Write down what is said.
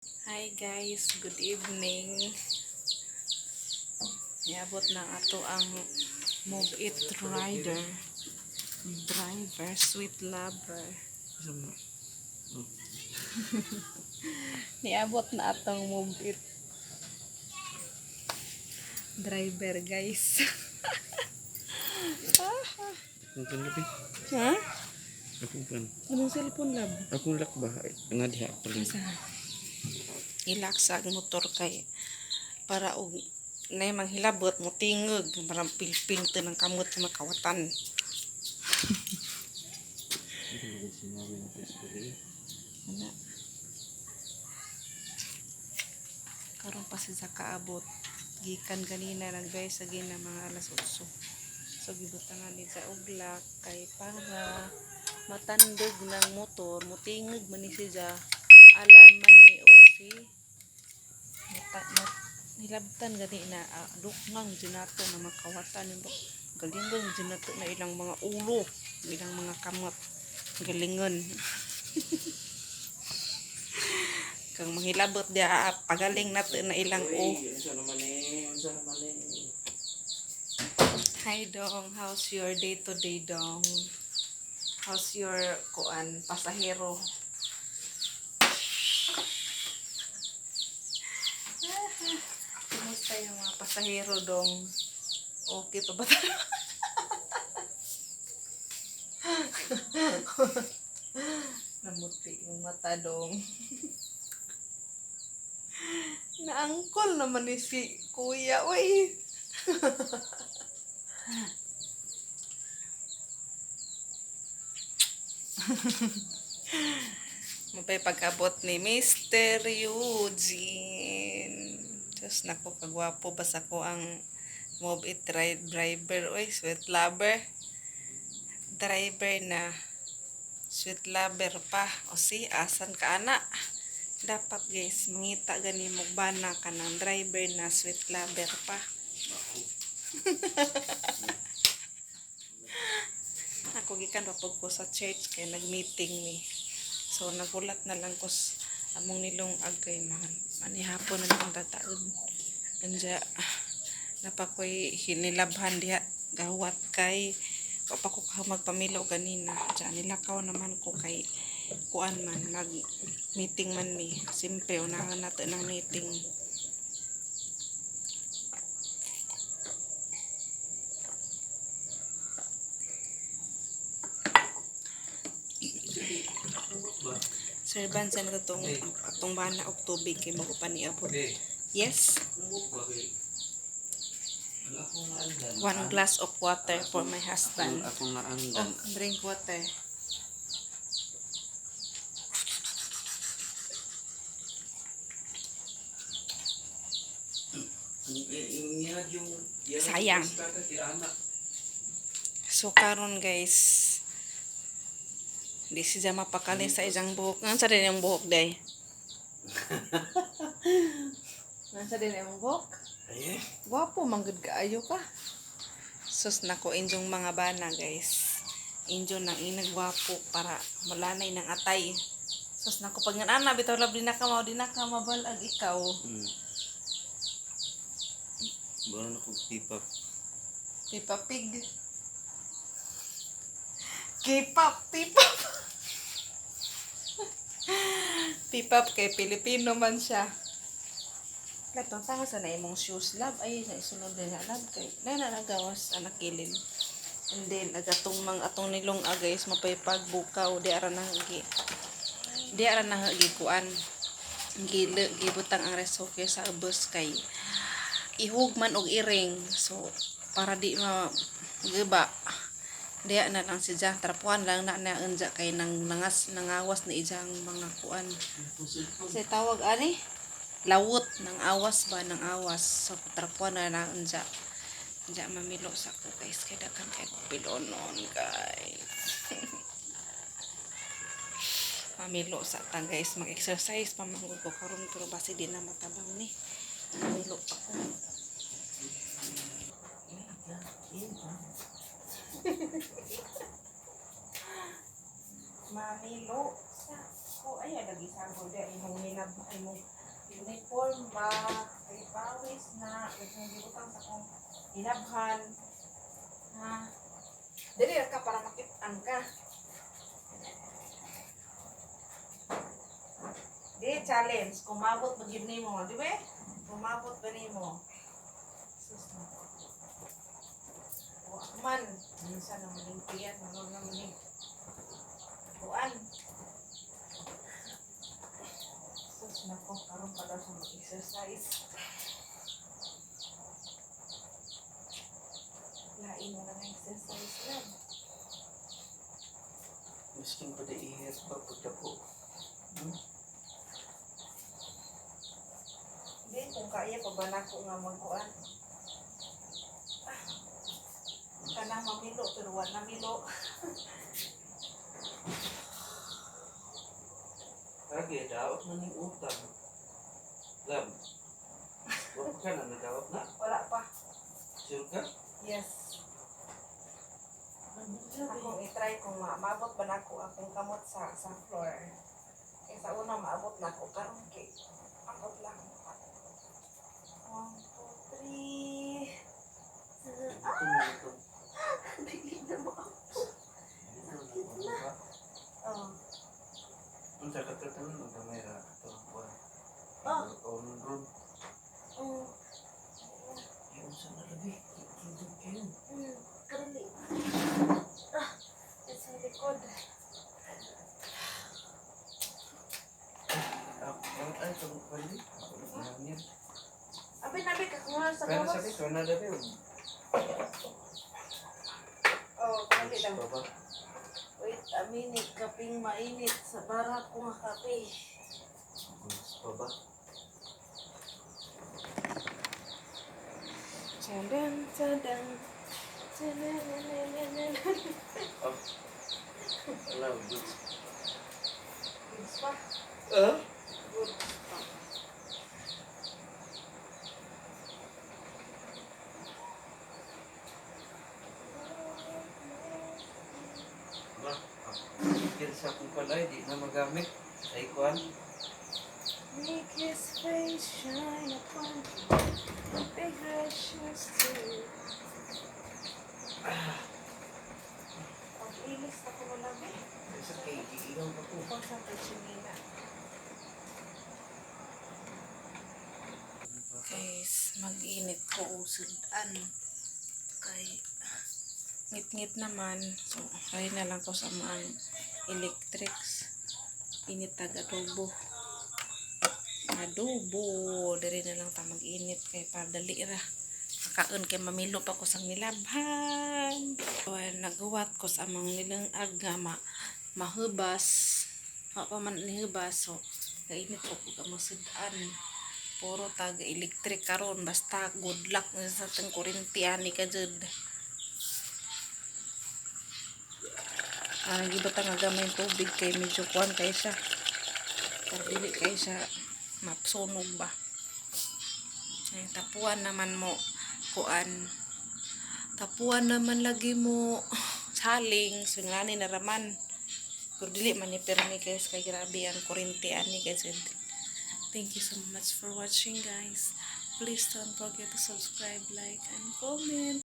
Hi guys, good evening. Iabot na ato ang Move It Rider. Driver, sweet lover. Niabot na atong Move It Driver guys. Mungkin lebih. Ha? Aku kan. Anong cellphone lab? Aku lak bah. Nga diha paling. Asa? Ilaksag motor kay para og nay manghilabot mo tingog para pilpil to ng kamot sa makawatan. Ana. Karon pa sa kaabot. Gikan ganina lang guys sa gina mga alas 8. So gibutangan din sa uglak kay para matandog ng motor, mutingog man ni siya alarm man ni o si nilabtan gani na lukngang dinato na makawatan nimo. Galingon dinato na ilang mga ulo, ilang mga kamot. Galingon. Kang manghilabot dia pagaling nato na ilang o. Hi Dong, how's your day today Dong? How's your pasahero? Kumusta yung mga pasahero Dong? Okay pa ba tayo? Namuti yung mata Dong. Naangkol naman ni si Kuya, uy. Mapay pag-abot ni Mr. Eugene. Diyos, naku, kagwapo. Basta ko ang Move It driver. Uy, sweet lover. Driver na. Sweet lover pa. O si, asan ka anak? Dapat guys, mangita gani mugbana ka ng driver na sweet lover pa. Ako gikan rapod ko sa church kay nag-meeting ni. So nagulat na lang ko among nilong agay manihapon na lang tataod. Anja napakoy hinilabhan diha gawat kay pa ko magpamilo ganina. Diyan nilakaw naman ko kay kuan man nag meeting man mi. Simple unahan nato ng meeting. Serban sa natong atong bana og tubig kay mago pa ni abot. Yes. 1 glass of water for my husband. Ako nga andan. Oh, drink water. Sayang. So karon guys, di siya mapakali sa isang buhok. Ngansa din yung buhok day? Ngansa din yung buhok? Gwapo, manggod kaayo ka. Sus nako, injong mga bana guys. Injo nang inagwapo para malanay ng atay. Sus nako, pag nga ana, bitaw lab din na ka mabalag ikaw. Baru ako pipap. Pipa pig. K-pop, P-pop. P-pop kay Pilipino man siya. Katong tanga sa na imong shoes lab ay sa isunod din na lab kay na nagawas anak kilin. And then agatong atong nilong guys mapaypag bukaw di ara na kuan. Gibutang ang resoke sa bus kay ihug man og iring. So para di giba diya na lang si Jah trapuan lang na unja kay nangawas ni ijang mga kuan. Kasi tawag ani lawot ng awas ba ng awas. So trapuan na unja. Unja mamilo sa ko guys kay dakan kay pilonon guys. Mamilo sa ta guys mag-exercise pamangod ko karon pero basi di na matabang ni. Mamilo pa ko. Mamilo sa ko ay lagi sagol dia imong hinab imong uniform ba kay pawis na imong gibutang sa kong hinabhan ha dili ra ka para makit-an ka di challenge kumabot ba gid nimo di ba kumabot ba nimo sus wa man minsan naman yung tiyan naman naman ni kuan sus nako karon pa daw sa mag-exercise lain na lang exercise lang Miskin pada ihir sebab pagdapo. di kung kaya pa ba nako nga magkuan kanang mamilo pero wala milo Lagi dapat maning utang. Lam. Wala ka na nagawat na. wala pa Sure ka? yes akong i-try kung maabot ba nako akong kamot sa floor kaysa una maabot nako karon kay abot lang 1, 2, 3 Ito na ito. dili na mo oh Ang sakit ka tanan ang gamay ra ito. Ah. On road. oh Yung sa nalabi. Kikindog kayo. karali sa likod Ay, ito pwede. Nangin. abi kakuha sa Kaya gawas sabi ko na dabi. oh kali lang Baba. wait a minute kaping mainit sa barak ko nga kape Baba. Tadang, tadang. Tadang. Oh. Alam, good. Goods pa. Goods pa. Ba? Kaya sa akong palay, di na magamit. Ay, kuhan. Make his face shine upon you. Be gracious to you. Pag-ilis ako mo lang eh. Sa kay, iigaw ka po. Kung sa kachinina. Guys, mag-init ko usudan. Kay ngit-ngit naman. So, kaya na lang ko sa mga electrics. Init taga-adobo. Adobo. Dari na lang ta mag-init kay padali ra. Kakaon kay mamilo pa ko sang nilabhan. So, nagawa ko sa mga nilang aga mahubas. Pa man nihubas. So, kainit ko ka masudan. Puro taga electric karon basta good luck na sa tang kuryente ani ka jud. Gibata nga gamay tubig kay medyo kuan kay siya. Pero dili kay siya mapsunog ba. Ay tapuan naman mo kuan. Tapuan naman lagi mo saling singani na raman. Pero dili man ni permi guys kay grabe ang kuryente ani guys. Thank you so much for watching guys. Please don't forget to subscribe, like, and comment.